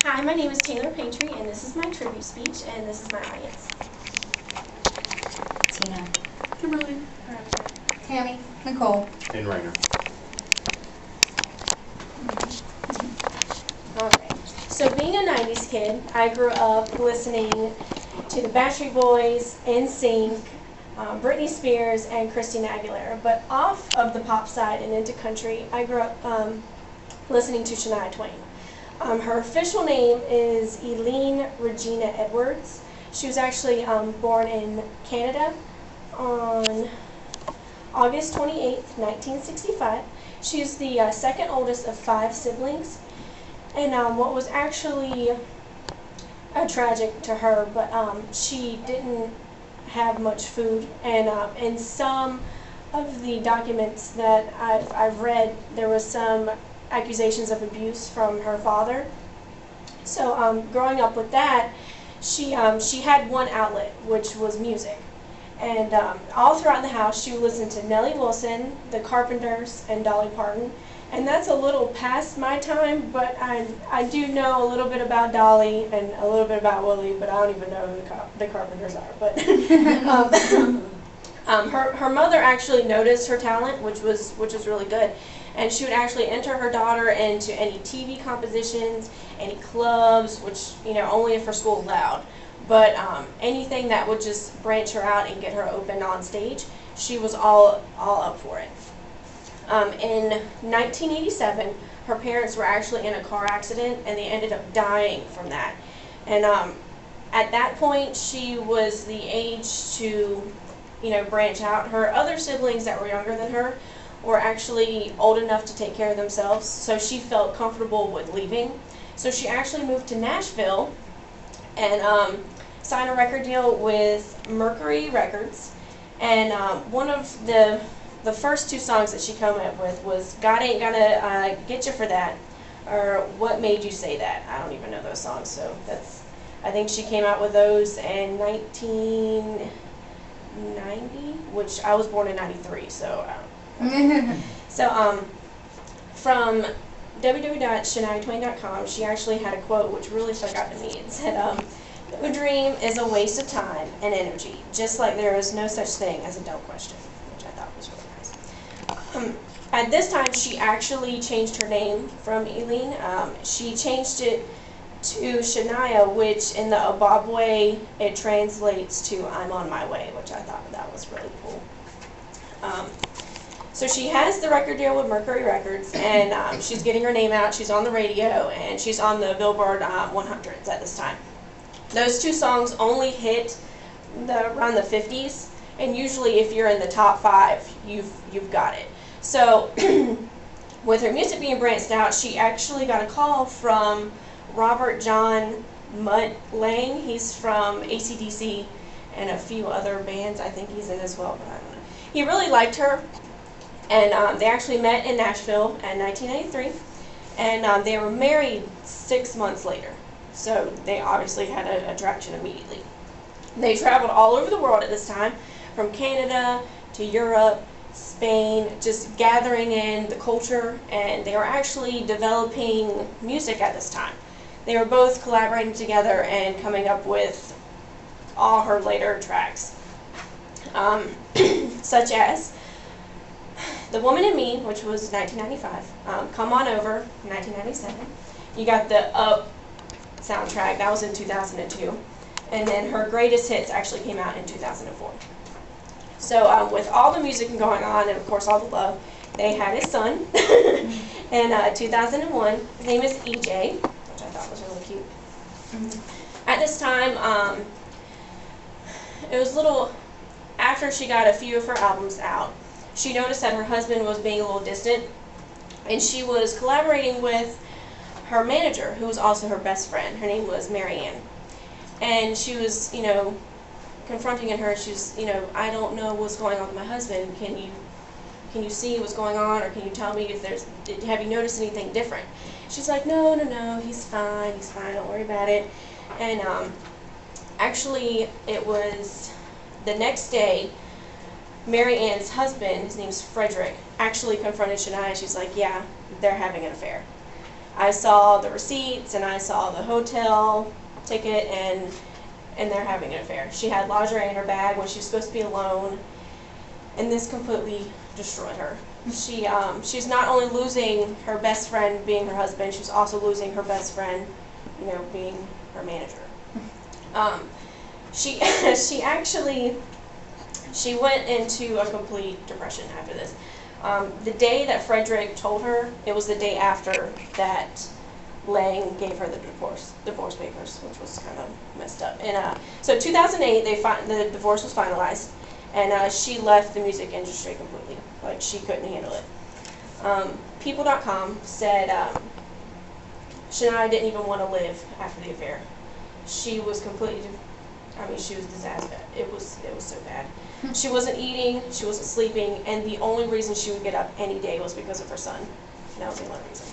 Hi, my name is Taylor Patry, and this is my tribute speech, and this is my audience. Tina. Kimberly. Tammy. Nicole. And Rainer. Alright, so being a 90s kid, I grew up listening to the Patry Boys, NSYNC, Britney Spears, and Christina Aguilera. But off of the pop side and into country, I grew up listening to Shania Twain. Her official name is Eilleen Regina Edwards. She was actually born in Canada on August 28th, 1965. She's the second oldest of 5 siblings. And what was actually tragic to her, but she didn't have much food. And in some of the documents that I've read, there was some accusations of abuse from her father. So growing up with that, she had one outlet, which was music. And all throughout the house, she would listen to Nellie Wilson, the Carpenters, and Dolly Parton. And that's a little past my time, but I do know a little bit about Dolly and a little bit about Willie, but I don't even know who the Carpenters are. But her mother actually noticed her talent, which was really good. And she would actually enter her daughter into any TV compositions, any clubs, which, you know, only if her school allowed. But anything that would just branch her out and get her open on stage, she was all up for it. In 1987, her parents were actually in a car accident, and they ended up dying from that. And at that point, she was the age to, you know, branch out. Her other siblings that were younger than her were actually old enough to take care of themselves, so she felt comfortable with leaving. So she actually moved to Nashville and signed a record deal with Mercury Records. And one of the first 2 songs that she came up with was "God Ain't Gonna Get You For That," or "What Made You Say That." I don't even know those songs, so I think she came out with those in 1990, which I was born in 93, so So from www.shaniatwain.com, she actually had a quote which really stuck out to me. It said, "No dream is a waste of time and energy, just like there is no such thing as a dumb question," which I thought was really nice. At this time, she actually changed her name from Eilleen. She changed it to Shania, which in the Zimbabwe it translates to "I'm on my way," which I thought that was really cool. So she has the record deal with Mercury Records, and she's getting her name out. She's on the radio, and she's on the Billboard 100s at this time. Those 2 songs only hit around the 50s, and usually if you're in the top 5, you've got it. So with her music being branched out, she actually got a call from Robert John Mutt Lang. He's from AC/DC and a few other bands. I think he's in as well, but I don't know. He really liked her. And they actually met in Nashville in 1993, and they were married 6 months later. So they obviously had an attraction immediately. They traveled all over the world at this time, from Canada to Europe, Spain, just gathering in the culture, and they were actually developing music at this time. They were both collaborating together and coming up with all her later tracks, such as "The Woman in Me," which was 1995, "Come On Over," 1997. You got the Up soundtrack, that was in 2002. And then her greatest hits actually came out in 2004. So with all the music going on, and of course all the love, they had a son in 2001. His name is EJ, which I thought was really cute. At this time, it was a little after she got a few of her albums out. She noticed that her husband was being a little distant, and she was collaborating with her manager, who was also her best friend. Her name was Marianne. And she was, you know, confronting her. She was, you know, "I don't know what's going on with my husband. Can you see what's going on, or can you tell me if have you noticed anything different?" She's like, no, he's fine, don't worry about it." And actually, it was the next day, Mary Ann's husband, his name's Frederick, actually confronted Shania. She's like, "Yeah, they're having an affair." I saw the receipts and I saw the hotel ticket, and they're having an affair. She had lingerie in her bag when she was supposed to be alone, and this completely destroyed her. She's not only losing her best friend being her husband, she's also losing her best friend, being her manager. She went into a complete depression after this. The day that Frederick told her, it was the day after that Lang gave her the divorce papers, which was kind of messed up. And so 2008, the divorce was finalized, and she left the music industry completely. Like, she couldn't handle it. People.com said Shania didn't even want to live after the affair. She was completely, she was disastrous. It was so bad. She wasn't eating, she wasn't sleeping, and the only reason she would get up any day was because of her son. And that was the only reason.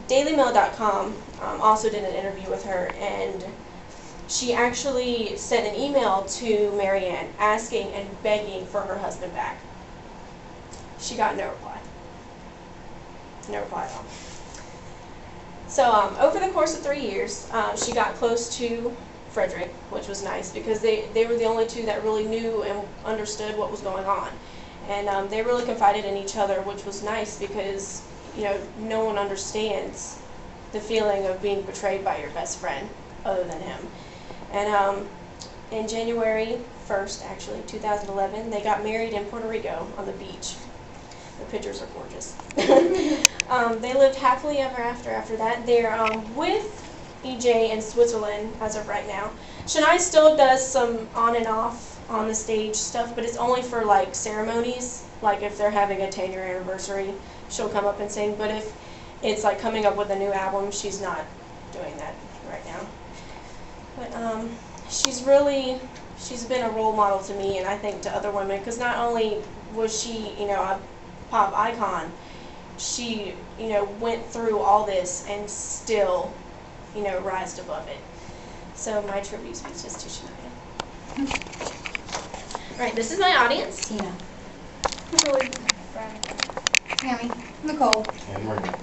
DailyMail.com also did an interview with her, and she actually sent an email to Marianne asking and begging for her husband back. She got no reply. No reply at all. So over the course of 3 years, she got close to Frederick, which was nice because they were the only two that really knew and understood what was going on. And they really confided in each other, which was nice because, no one understands the feeling of being betrayed by your best friend other than him. And in January 1st, actually, 2011, they got married in Puerto Rico on the beach. The pictures are gorgeous. They lived happily ever after that. They're with EJ in Switzerland as of right now. Shania still does some on and off on the stage stuff, but it's only for like ceremonies. Like if they're having a 10-year anniversary, she'll come up and sing. But if it's like coming up with a new album, she's not doing that right now. But she's been a role model to me, and I think to other women, because not only was she, a pop icon, she, went through all this and still, rised above it. So my tribute speech is to Shania. All right, this is my audience. Tina. Julie. Tammy. Nicole. And Maria.